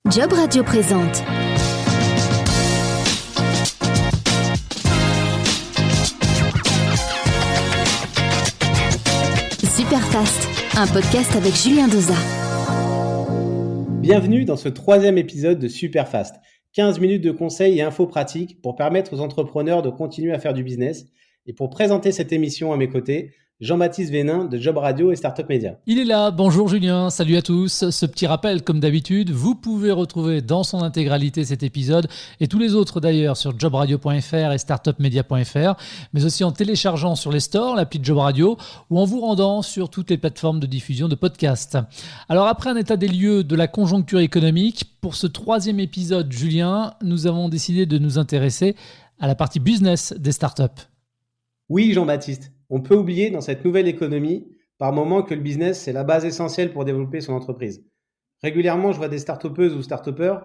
Job Radio présente Superfast, un podcast avec Julien Doza. Bienvenue dans ce troisième épisode de Superfast. 15 minutes de conseils et infos pratiques pour permettre aux entrepreneurs de continuer à faire du business. Et pour présenter cette émission à mes côtés, Jean-Baptiste Vénin de Job Radio et Startup Media. Il est là, bonjour Julien, salut à tous. Ce petit rappel, comme d'habitude, vous pouvez retrouver dans son intégralité cet épisode et tous les autres d'ailleurs sur jobradio.fr et startupmedia.fr, mais aussi en téléchargeant sur les stores l'appli Job Radio ou en vous rendant sur toutes les plateformes de diffusion de podcasts. Alors après un état des lieux de la conjoncture économique, pour ce troisième épisode, Julien, nous avons décidé de nous intéresser à la partie business des startups. Oui Jean-Baptiste, on peut oublier dans cette nouvelle économie par moment que le business c'est la base essentielle pour développer son entreprise. Régulièrement, je vois des start-upeuses ou start-upers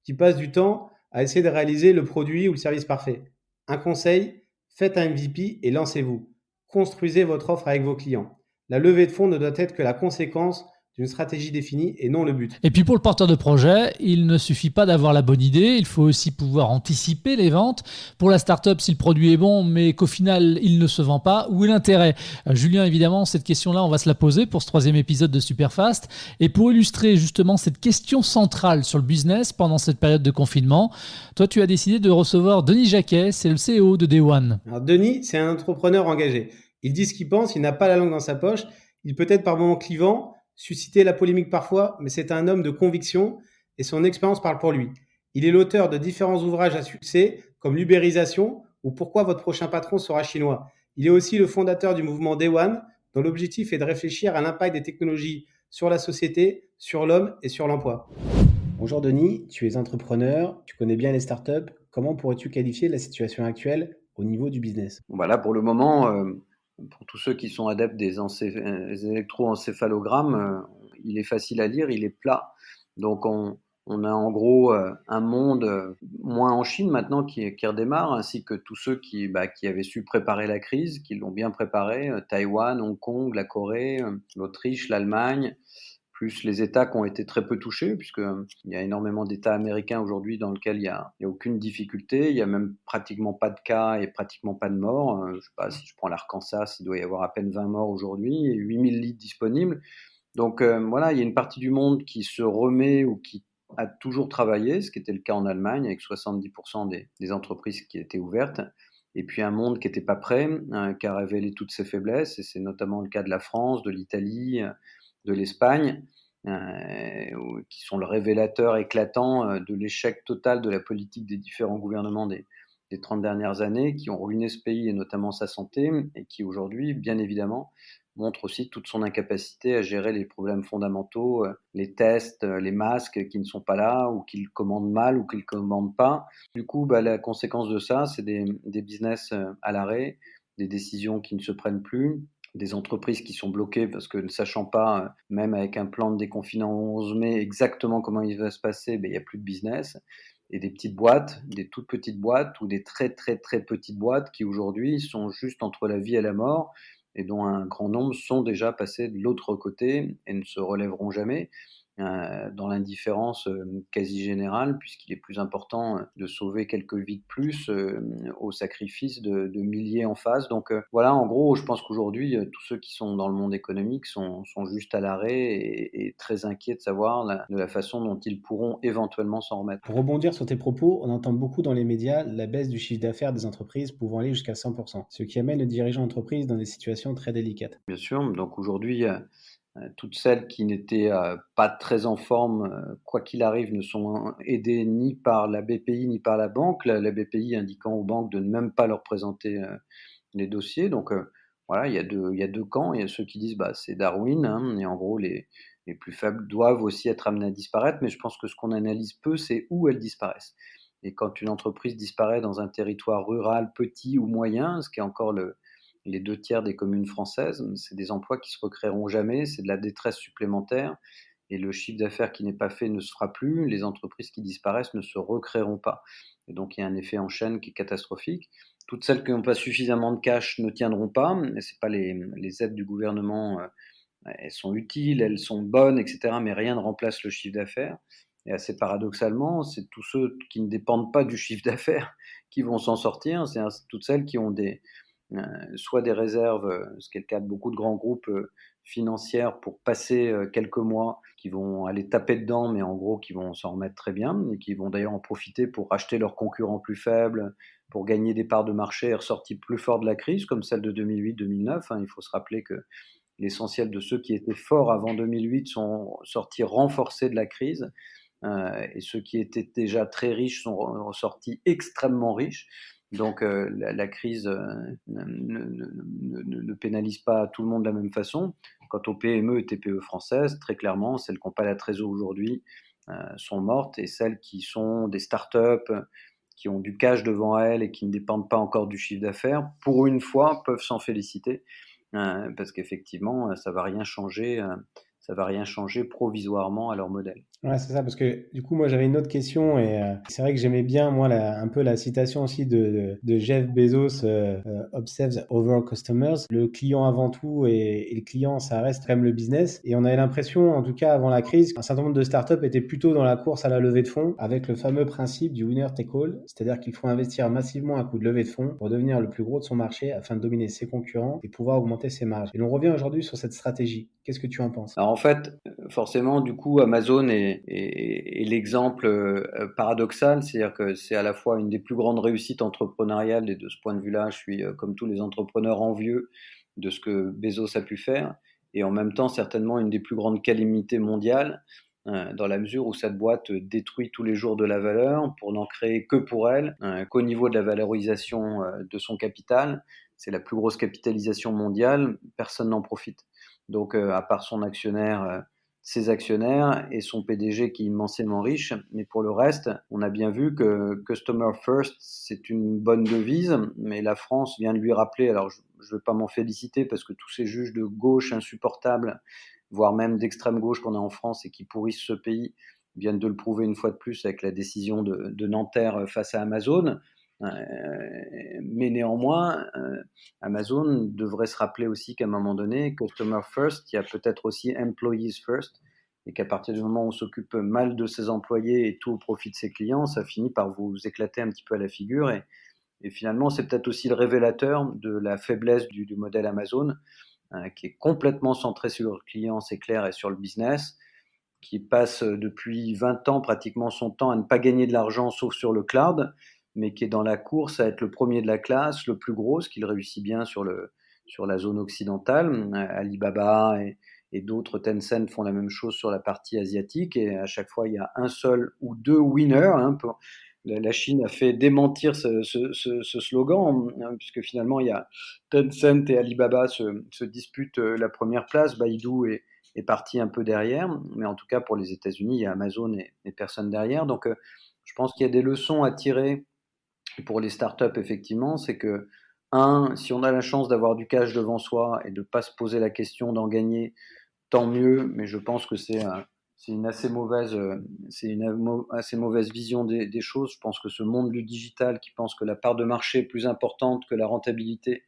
qui passent du temps à essayer de réaliser le produit ou le service parfait. Un conseil, faites un MVP et lancez-vous. Construisez votre offre avec vos clients. La levée de fonds ne doit être que la conséquence d'une stratégie définie et non le but. Et puis pour le porteur de projet, il ne suffit pas d'avoir la bonne idée, il faut aussi pouvoir anticiper les ventes. Pour la start-up, si le produit est bon, mais qu'au final, il ne se vend pas, où est l'intérêt ? Julien, évidemment, cette question-là, on va se la poser pour ce troisième épisode de Superfast. Et pour illustrer justement cette question centrale sur le business pendant cette période de confinement, toi, tu as décidé de recevoir Denis Jacquet, c'est le CEO de Day One. Alors Denis, c'est un entrepreneur engagé. Il dit ce qu'il pense, il n'a pas la langue dans sa poche, il peut être par moments clivant, susciter la polémique parfois, mais c'est un homme de conviction et son expérience parle pour lui. Il est l'auteur de différents ouvrages à succès comme l'ubérisation ou Pourquoi votre prochain patron sera chinois. Il est aussi le fondateur du mouvement Day One, dont l'objectif est de réfléchir à l'impact des technologies sur la société, sur l'homme et sur l'emploi. Bonjour Denis, tu es entrepreneur, tu connais bien les startups. Comment pourrais-tu qualifier la situation actuelle au niveau du business ? Voilà, pour le moment, pour tous ceux qui sont adeptes des électroencéphalogrammes, il est facile à lire, il est plat. Donc on a en gros un monde, moins en Chine maintenant, qui redémarre, ainsi que tous ceux qui avaient su préparer la crise, qui l'ont bien préparée, Taïwan, Hong Kong, la Corée, l'Autriche, l'Allemagne, plus les États qui ont été très peu touchés, puisqu'il y a énormément d'États américains aujourd'hui dans lesquels il y a aucune difficulté, il y a même pratiquement pas de cas et pratiquement pas de morts. Je sais pas, si je prends l'Arkansas, il doit y avoir à peine 20 morts aujourd'hui et 8000 lits disponibles. Donc voilà, il y a une partie du monde qui se remet ou qui a toujours travaillé, ce qui était le cas en Allemagne avec 70% des entreprises qui étaient ouvertes, et puis un monde qui n'était pas prêt, qui a révélé toutes ses faiblesses, et c'est notamment le cas de la France, de l'Italie, de l'Espagne, qui sont le révélateur éclatant de l'échec total de la politique des différents gouvernements des 30 dernières années, qui ont ruiné ce pays et notamment sa santé, et qui aujourd'hui, bien évidemment, montre aussi toute son incapacité à gérer les problèmes fondamentaux, les tests, les masques qui ne sont pas là, ou qu'ils commandent mal, ou qu'ils commandent pas. Du coup, la conséquence de ça, c'est des business à l'arrêt, des décisions qui ne se prennent plus, des entreprises qui sont bloquées parce que ne sachant pas, même avec un plan de déconfinement 11 mai, exactement comment il va se passer, il n'y a plus de business. Et des petites boîtes, des toutes petites boîtes ou des très très très petites boîtes qui aujourd'hui sont juste entre la vie et la mort et dont un grand nombre sont déjà passés de l'autre côté et ne se relèveront jamais, dans l'indifférence quasi générale, puisqu'il est plus important de sauver quelques vies de plus au sacrifice de milliers en face. Donc voilà, en gros, je pense qu'aujourd'hui, tous ceux qui sont dans le monde économique sont juste à l'arrêt et très inquiets de savoir de la façon dont ils pourront éventuellement s'en remettre. Pour rebondir sur tes propos, on entend beaucoup dans les médias la baisse du chiffre d'affaires des entreprises pouvant aller jusqu'à 100%, ce qui amène les dirigeants d'entreprise dans des situations très délicates. Bien sûr, donc aujourd'hui, toutes celles qui n'étaient pas très en forme, quoi qu'il arrive, ne sont aidées ni par la BPI ni par la banque, la BPI indiquant aux banques de ne même pas leur présenter les dossiers. Donc voilà, il y a deux camps. Il y a ceux qui disent c'est Darwin, et en gros les plus faibles doivent aussi être amenés à disparaître, mais je pense que ce qu'on analyse peu, c'est où elles disparaissent. Et quand une entreprise disparaît dans un territoire rural petit ou moyen, ce qui est encore les 2/3 des communes françaises, c'est des emplois qui se recréeront jamais, c'est de la détresse supplémentaire, et le chiffre d'affaires qui n'est pas fait ne se fera plus, les entreprises qui disparaissent ne se recréeront pas. Et donc il y a un effet en chaîne qui est catastrophique. Toutes celles qui n'ont pas suffisamment de cash ne tiendront pas, et c'est pas les aides du gouvernement, elles sont utiles, elles sont bonnes, etc., mais rien ne remplace le chiffre d'affaires. Et assez paradoxalement, c'est tous ceux qui ne dépendent pas du chiffre d'affaires qui vont s'en sortir. C'est toutes celles qui ont soit des réserves, ce qui est le cas de beaucoup de grands groupes financières pour passer quelques mois, qui vont aller taper dedans, mais en gros qui vont s'en remettre très bien et qui vont d'ailleurs en profiter pour racheter leurs concurrents plus faibles, pour gagner des parts de marché et ressortir plus fort de la crise, comme celle de 2008-2009. Il faut se rappeler que l'essentiel de ceux qui étaient forts avant 2008 sont sortis renforcés de la crise. Et ceux qui étaient déjà très riches sont ressortis extrêmement riches. Donc la crise ne pénalise pas tout le monde de la même façon. Quant aux PME et TPE françaises, très clairement, celles qui n'ont pas la trésor aujourd'hui sont mortes, et celles qui sont des startups, qui ont du cash devant elles et qui ne dépendent pas encore du chiffre d'affaires, pour une fois, peuvent s'en féliciter, parce qu'effectivement, ça va rien changer provisoirement à leur modèle. Ouais, c'est ça, parce que du coup, moi, j'avais une autre question et c'est vrai que j'aimais bien, moi, un peu la citation aussi de Jeff Bezos, Obsessed over customers. Le client avant tout et le client, ça reste quand même le business. Et on avait l'impression, en tout cas avant la crise, qu'un certain nombre de startups étaient plutôt dans la course à la levée de fonds avec le fameux principe du winner take all, c'est-à-dire qu'il faut investir massivement à coup de levée de fonds pour devenir le plus gros de son marché afin de dominer ses concurrents et pouvoir augmenter ses marges. Et on revient aujourd'hui sur cette stratégie. Qu'est-ce que tu en penses? Alors en fait, forcément, du coup, Amazon est l'exemple paradoxal, c'est-à-dire que c'est à la fois une des plus grandes réussites entrepreneuriales, et de ce point de vue-là, je suis, comme tous les entrepreneurs, envieux de ce que Bezos a pu faire, et en même temps, certainement une des plus grandes calamités mondiales, dans la mesure où cette boîte détruit tous les jours de la valeur pour n'en créer que pour elle, qu'au niveau de la valorisation de son capital. C'est la plus grosse capitalisation mondiale, personne n'en profite. Donc, à part son actionnaire, ses actionnaires et son PDG qui est immensément riche. Mais pour le reste, on a bien vu que Customer First, c'est une bonne devise, mais la France vient de lui rappeler, alors je ne veux pas m'en féliciter parce que tous ces juges de gauche insupportables, voire même d'extrême gauche qu'on a en France et qui pourrissent ce pays, viennent de le prouver une fois de plus avec la décision de Nanterre face à Amazon. Mais néanmoins, Amazon devrait se rappeler aussi qu'à un moment donné, Customer First, il y a peut-être aussi Employees First, et qu'à partir du moment où on s'occupe mal de ses employés et tout au profit de ses clients, ça finit par vous éclater un petit peu à la figure. Et finalement, c'est peut-être aussi le révélateur de la faiblesse du modèle Amazon, qui est complètement centré sur le client, c'est clair, et sur le business, qui passe depuis 20 ans pratiquement son temps à ne pas gagner de l'argent sauf sur le cloud, mais qui est dans la course à être le premier de la classe, le plus gros, ce qu'il réussit bien sur la zone occidentale. Alibaba et d'autres, Tencent, font la même chose sur la partie asiatique, et à chaque fois, il y a un seul ou deux winners. La Chine a fait démentir ce slogan, puisque finalement, il y a Tencent et Alibaba se disputent la première place. Baidu est parti un peu derrière, mais en tout cas, pour les États-Unis, il y a Amazon et personne derrière. Donc, je pense qu'il y a des leçons à tirer pour les startups, effectivement. C'est que, si on a la chance d'avoir du cash devant soi et de ne pas se poser la question d'en gagner, tant mieux, mais je pense que c'est une assez mauvaise vision des choses. Je pense que ce monde du digital, qui pense que la part de marché est plus importante que la rentabilité,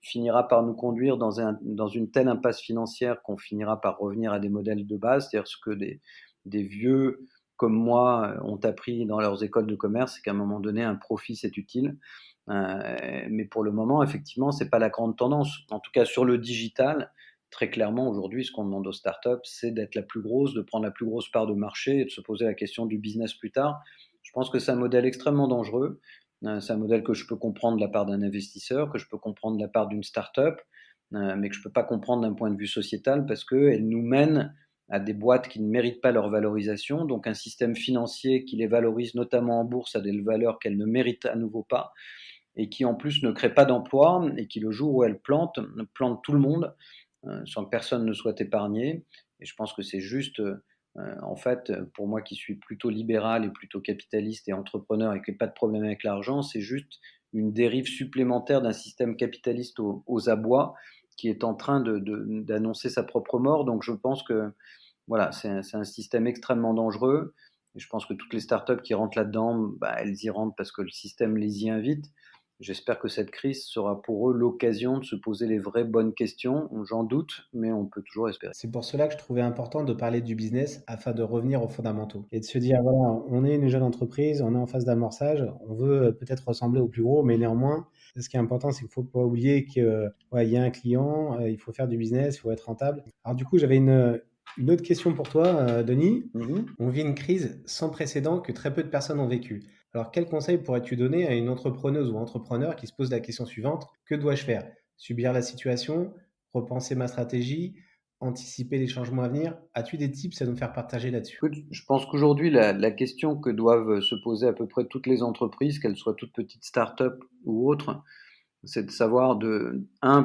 finira par nous conduire dans une telle impasse financière qu'on finira par revenir à des modèles de base, c'est-à-dire ce que des vieux comme moi ont appris dans leurs écoles de commerce, c'est qu'à un moment donné, un profit, c'est utile. Mais pour le moment, effectivement, c'est pas la grande tendance. En tout cas, sur le digital, très clairement, aujourd'hui, ce qu'on demande aux startups, c'est d'être la plus grosse, de prendre la plus grosse part de marché et de se poser la question du business plus tard. Je pense que c'est un modèle extrêmement dangereux. C'est un modèle que je peux comprendre de la part d'un investisseur, que je peux comprendre de la part d'une start-up, mais que je ne peux pas comprendre d'un point de vue sociétal, parce qu'elle nous mène à des boîtes qui ne méritent pas leur valorisation, donc un système financier qui les valorise notamment en bourse à des valeurs qu'elles ne méritent à nouveau pas, et qui en plus ne crée pas d'emploi, et qui, le jour où elle plante tout le monde, sans que personne ne soit épargné. Et je pense que c'est juste... en fait, pour moi qui suis plutôt libéral et plutôt capitaliste et entrepreneur et qui n'ai pas de problème avec l'argent, c'est juste une dérive supplémentaire d'un système capitaliste aux abois qui est en train d'annoncer sa propre mort. Donc je pense que voilà, c'est un système extrêmement dangereux. Et je pense que toutes les startups qui rentrent là-dedans, elles y rentrent parce que le système les y invite. J'espère que cette crise sera pour eux l'occasion de se poser les vraies bonnes questions. J'en doute, mais on peut toujours espérer. C'est pour cela que je trouvais important de parler du business afin de revenir aux fondamentaux et de se dire, voilà, on est une jeune entreprise, on est en phase d'amorçage, on veut peut-être ressembler au plus gros, mais néanmoins, ce qui est important, c'est qu'il ne faut pas oublier que, ouais, il y a un client, il faut faire du business, il faut être rentable. Alors du coup, j'avais une autre question pour toi, Denis. On vit une crise sans précédent que très peu de personnes ont vécue. Alors, quel conseil pourrais-tu donner à une entrepreneuse ou entrepreneur qui se pose la question suivante: que dois-je faire? Subir la situation, repenser ma stratégie, anticiper les changements à venir? As-tu des tips à nous faire partager là-dessus? Écoute, je pense qu'aujourd'hui, la question que doivent se poser à peu près toutes les entreprises, qu'elles soient toutes petites startups ou autres, c'est de savoir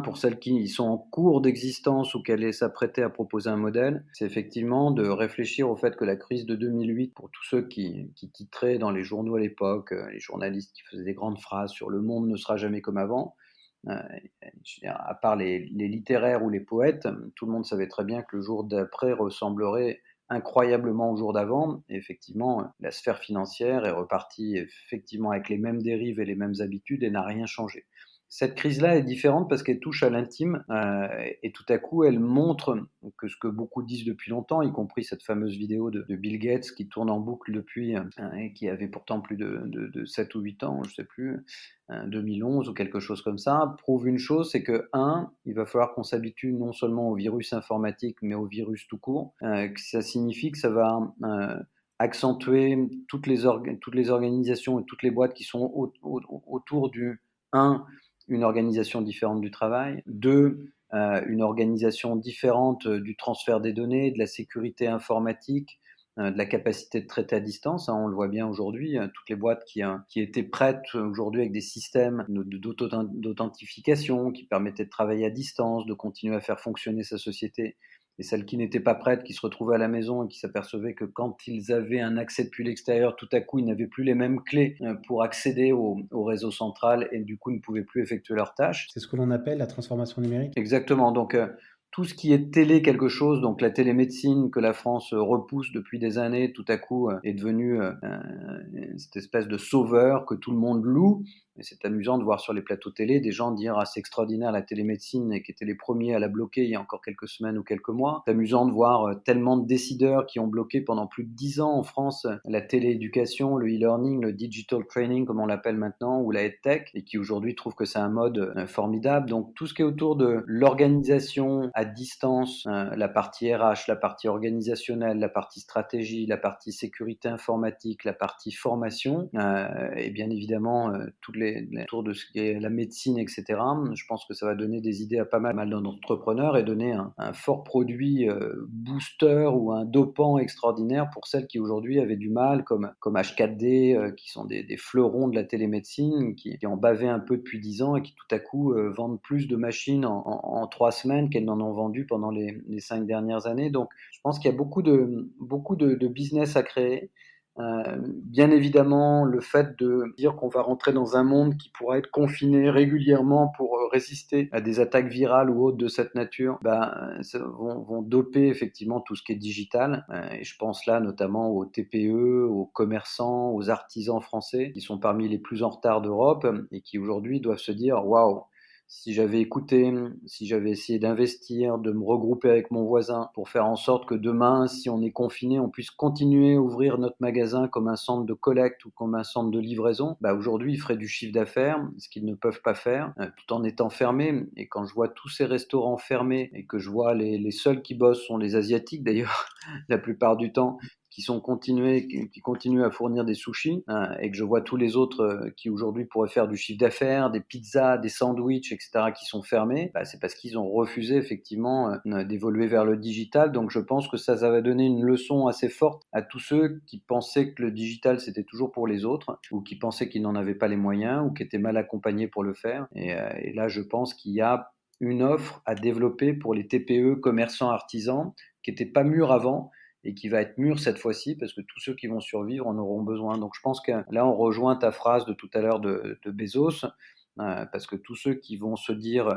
pour celles qui sont en cours d'existence ou qu'elles s'apprêtaient à proposer un modèle, c'est effectivement de réfléchir au fait que la crise de 2008, pour tous ceux qui titraient dans les journaux à l'époque, les journalistes qui faisaient des grandes phrases sur «le monde ne sera jamais comme avant», à part les littéraires ou les poètes, tout le monde savait très bien que le jour d'après ressemblerait incroyablement au jour d'avant. Et effectivement, la sphère financière est repartie effectivement avec les mêmes dérives et les mêmes habitudes et n'a rien changé. Cette crise-là est différente parce qu'elle touche à l'intime et tout à coup, elle montre que ce que beaucoup disent depuis longtemps, y compris cette fameuse vidéo de Bill Gates qui tourne en boucle depuis et qui avait pourtant plus de 7 ou 8 ans, je ne sais plus, 2011 ou quelque chose comme ça, prouve une chose, c'est que, il va falloir qu'on s'habitue non seulement au virus informatique, mais au virus tout court. Que ça signifie que ça va accentuer toutes les organisations et toutes les boîtes qui sont autour du 1, une organisation différente du travail, 2, une organisation différente du transfert des données, de la sécurité informatique, de la capacité de traiter à distance. On le voit bien aujourd'hui, toutes les boîtes qui étaient prêtes aujourd'hui avec des systèmes d'authentification qui permettaient de travailler à distance, de continuer à faire fonctionner sa société, et celles qui n'étaient pas prêtes, qui se retrouvaient à la maison et qui s'apercevaient que quand ils avaient un accès depuis l'extérieur, tout à coup, ils n'avaient plus les mêmes clés pour accéder au réseau central et du coup ne pouvaient plus effectuer leurs tâches. C'est ce que l'on appelle la transformation numérique. Exactement. Donc, tout ce qui est télé quelque chose, donc la télémédecine que la France repousse depuis des années, tout à coup est devenue cette espèce de sauveur que tout le monde loue. Et c'est amusant de voir sur les plateaux télé des gens dire c'est extraordinaire la télémédecine et qui étaient les premiers à la bloquer il y a encore quelques semaines ou quelques mois. C'est amusant de voir tellement de décideurs qui ont bloqué pendant plus de 10 ans en France la télééducation, le e-learning, le digital training comme on l'appelle maintenant, ou la EdTech, et qui aujourd'hui trouvent que c'est un mode formidable. Donc tout ce qui est autour de l'organisation à distance, la partie RH, la partie organisationnelle, la partie stratégie, la partie sécurité informatique, la partie formation, et bien évidemment toutes les autour de ce qui est la médecine, etc. Je pense que ça va donner des idées à pas mal d'entrepreneurs et donner un fort produit booster ou un dopant extraordinaire pour celles qui aujourd'hui avaient du mal, comme H4D, qui sont des fleurons de la télémédecine, qui ont bavé un peu depuis 10 ans et qui tout à coup vendent plus de machines en 3 semaines qu'elles n'en ont vendu pendant les 5 dernières années. Donc je pense qu'il y a beaucoup de business à créer. Bien évidemment, le fait de dire qu'on va rentrer dans un monde qui pourra être confiné régulièrement pour résister à des attaques virales ou autres de cette nature, vont doper effectivement tout ce qui est digital. Et je pense là notamment aux TPE, aux commerçants, aux artisans français qui sont parmi les plus en retard d'Europe et qui aujourd'hui doivent se dire waouh, si j'avais écouté, si j'avais essayé d'investir, de me regrouper avec mon voisin pour faire en sorte que demain, si on est confiné, on puisse continuer à ouvrir notre magasin comme un centre de collecte ou comme un centre de livraison, aujourd'hui, ils feraient du chiffre d'affaires, ce qu'ils ne peuvent pas faire, tout en étant fermés. Et quand je vois tous ces restaurants fermés et que je vois les seuls qui bossent sont les Asiatiques d'ailleurs, la plupart du temps, qui continuent à fournir des sushis, et que je vois tous les autres qui aujourd'hui pourraient faire du chiffre d'affaires, des pizzas, des sandwichs, etc., qui sont fermés, c'est parce qu'ils ont refusé effectivement d'évoluer vers le digital. Donc je pense que ça va donner une leçon assez forte à tous ceux qui pensaient que le digital c'était toujours pour les autres, ou qui pensaient qu'ils n'en avaient pas les moyens, ou qui étaient mal accompagnés pour le faire. Et là je pense qu'il y a une offre à développer pour les TPE, commerçants, artisans, qui n'étaient pas mûrs avant, et qui va être mûr cette fois-ci parce que tous ceux qui vont survivre en auront besoin. Donc je pense que là, on rejoint ta phrase de tout à l'heure de Bezos, parce que tous ceux qui vont se dire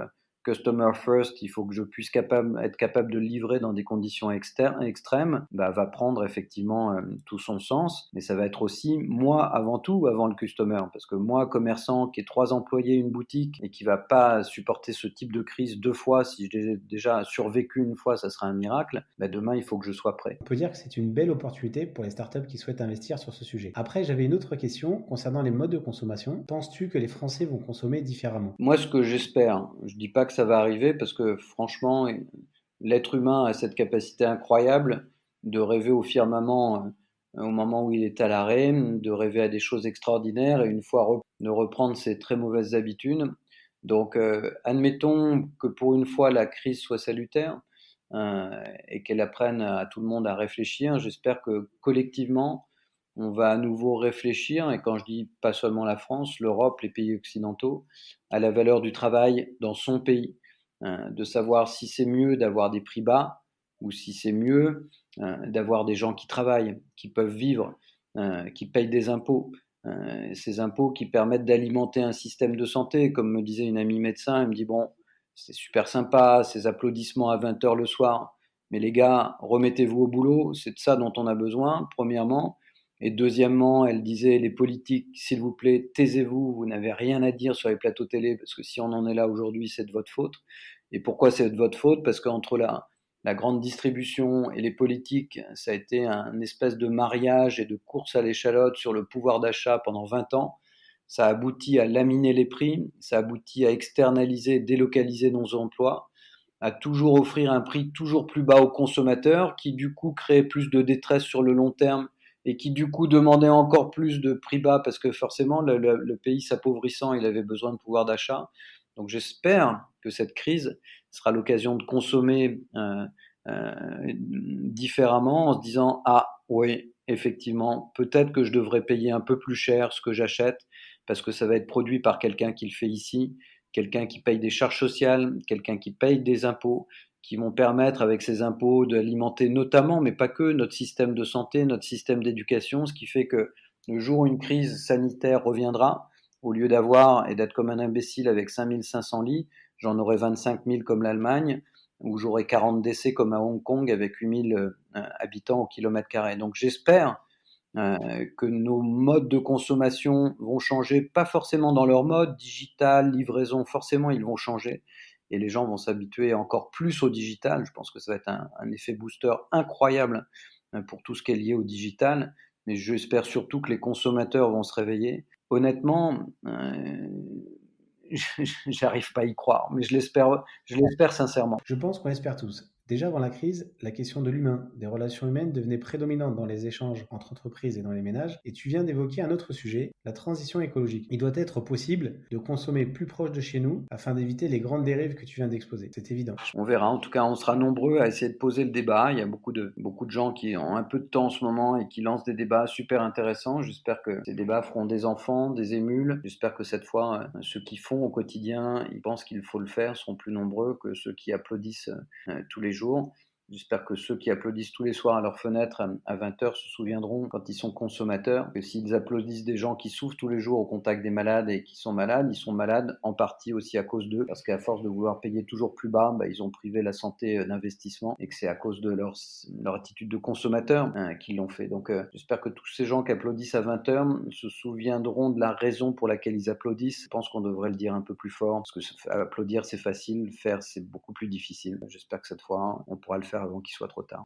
customer first, il faut que je puisse être capable de livrer dans des conditions extrêmes, va prendre effectivement tout son sens. Mais ça va être aussi moi avant tout, avant le customer. Parce que moi, commerçant qui ai 3 employés, une boutique et qui va pas supporter ce type de crise 2 fois, si j'ai déjà survécu une fois, ça sera un miracle. Demain, il faut que je sois prêt. On peut dire que c'est une belle opportunité pour les startups qui souhaitent investir sur ce sujet. Après, j'avais une autre question concernant les modes de consommation. Penses-tu que les Français vont consommer différemment ? Moi, ce que j'espère, je dis pas que ça va arriver parce que franchement, l'être humain a cette capacité incroyable de rêver au firmament au moment où il est à l'arrêt, de rêver à des choses extraordinaires et une fois de reprendre ses très mauvaises habitudes. Donc, admettons que pour une fois la crise soit salutaire et qu'elle apprenne à tout le monde à réfléchir. J'espère que collectivement, on va à nouveau réfléchir, et quand je dis pas seulement la France, l'Europe, les pays occidentaux, à la valeur du travail dans son pays, de savoir si c'est mieux d'avoir des prix bas ou si c'est mieux d'avoir des gens qui travaillent, qui peuvent vivre, qui payent des impôts. Ces impôts qui permettent d'alimenter un système de santé. Comme me disait une amie médecin, elle me dit bon, c'est super sympa, ces applaudissements à 20h le soir, mais les gars, remettez-vous au boulot, c'est de ça dont on a besoin, premièrement. Et deuxièmement, elle disait, les politiques, s'il vous plaît, taisez-vous, vous n'avez rien à dire sur les plateaux télé, parce que si on en est là aujourd'hui, c'est de votre faute. Et pourquoi c'est de votre faute ? Parce qu'entre la grande distribution et les politiques, ça a été un espèce de mariage et de course à l'échalote sur le pouvoir d'achat pendant 20 ans. Ça aboutit à laminer les prix, ça aboutit à externaliser, délocaliser nos emplois, à toujours offrir un prix toujours plus bas aux consommateurs, qui du coup crée plus de détresse sur le long terme et qui du coup demandait encore plus de prix bas parce que forcément le pays s'appauvrissant, il avait besoin de pouvoir d'achat. Donc j'espère que cette crise sera l'occasion de consommer différemment en se disant ah oui, effectivement, peut-être que je devrais payer un peu plus cher ce que j'achète parce que ça va être produit par quelqu'un qui le fait ici, quelqu'un qui paye des charges sociales, quelqu'un qui paye des impôts, qui vont permettre avec ces impôts d'alimenter notamment, mais pas que, notre système de santé, notre système d'éducation, ce qui fait que le jour où une crise sanitaire reviendra, au lieu d'avoir et d'être comme un imbécile avec 5500 lits, j'en aurai 25 000 comme l'Allemagne, où j'aurai 40 décès comme à Hong Kong avec 8000 habitants au kilomètre carré. Donc j'espère que nos modes de consommation vont changer, pas forcément dans leur mode, digital, livraison, forcément ils vont changer. Et les gens vont s'habituer encore plus au digital. Je pense que ça va être un effet booster incroyable pour tout ce qui est lié au digital. Mais j'espère surtout que les consommateurs vont se réveiller. Honnêtement, j'arrive pas à y croire, mais je l'espère sincèrement. Je pense qu'on l'espère tous. Déjà avant la crise, la question de l'humain, des relations humaines devenait prédominante dans les échanges entre entreprises et dans les ménages. Et tu viens d'évoquer un autre sujet, la transition écologique. Il doit être possible de consommer plus proche de chez nous afin d'éviter les grandes dérives que tu viens d'exposer. C'est évident. On verra. En tout cas, on sera nombreux à essayer de poser le débat. Il y a beaucoup de gens qui ont un peu de temps en ce moment et qui lancent des débats super intéressants. J'espère que ces débats feront des enfants, des émules. J'espère que cette fois, ceux qui font au quotidien, ils pensent qu'il faut le faire, seront plus nombreux que ceux qui applaudissent tous les jours. J'espère que ceux qui applaudissent tous les soirs à leur fenêtre à 20h se souviendront quand ils sont consommateurs que s'ils applaudissent des gens qui souffrent tous les jours au contact des malades et qui sont malades, ils sont malades en partie aussi à cause d'eux, parce qu'à force de vouloir payer toujours plus bas, ils ont privé la santé d'investissement et que c'est à cause de leur attitude de consommateur qu'ils l'ont fait. Donc j'espère que tous ces gens qui applaudissent à 20h se souviendront de la raison pour laquelle ils applaudissent. Je pense qu'on devrait le dire un peu plus fort, parce que applaudir c'est facile, faire c'est beaucoup plus difficile. J'espère que cette fois on pourra le faire avant qu'il soit trop tard.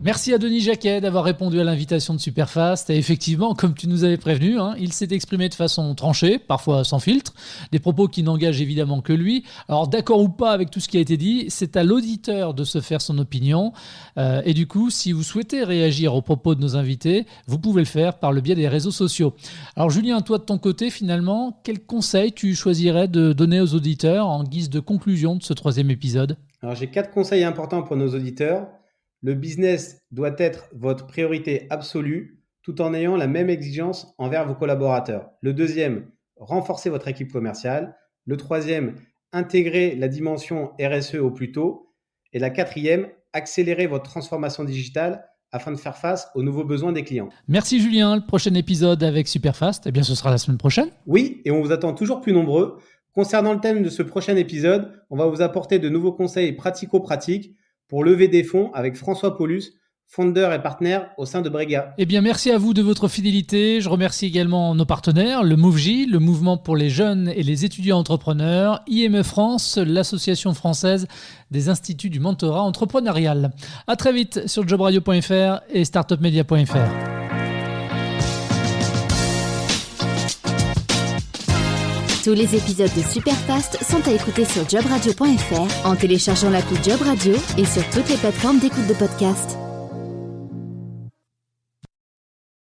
Merci à Denis Jacquet d'avoir répondu à l'invitation de Superfast. Et effectivement, comme tu nous avais prévenu, il s'est exprimé de façon tranchée, parfois sans filtre, des propos qui n'engagent évidemment que lui. Alors d'accord ou pas avec tout ce qui a été dit, c'est à l'auditeur de se faire son opinion. Et du coup, si vous souhaitez réagir aux propos de nos invités, vous pouvez le faire par le biais des réseaux sociaux. Alors Julien, toi de ton côté, finalement, quel conseil tu choisirais de donner aux auditeurs en guise de conclusion de ce 3e épisode ? Alors j'ai 4 conseils importants pour nos auditeurs. Le business doit être votre priorité absolue tout en ayant la même exigence envers vos collaborateurs. Le 2e, renforcez votre équipe commerciale. Le 3e, intégrez la dimension RSE au plus tôt. Et la 4e, accélérez votre transformation digitale afin de faire face aux nouveaux besoins des clients. Merci Julien. Le prochain épisode avec Superfast, ce sera la semaine prochaine. Oui, et on vous attend toujours plus nombreux. Concernant le thème de ce prochain épisode, on va vous apporter de nouveaux conseils pratico-pratiques pour lever des fonds avec François Paulus, founder et partenaire au sein de Brega. Eh bien, merci à vous de votre fidélité. Je remercie également nos partenaires, le MoveJ, le mouvement pour les jeunes et les étudiants entrepreneurs, IME France, l'association française des instituts du mentorat entrepreneurial. À très vite sur jobradio.fr et startupmedia.fr. Tous les épisodes de Superfast sont à écouter sur jobradio.fr en téléchargeant l'appli Job Radio et sur toutes les plateformes d'écoute de podcast.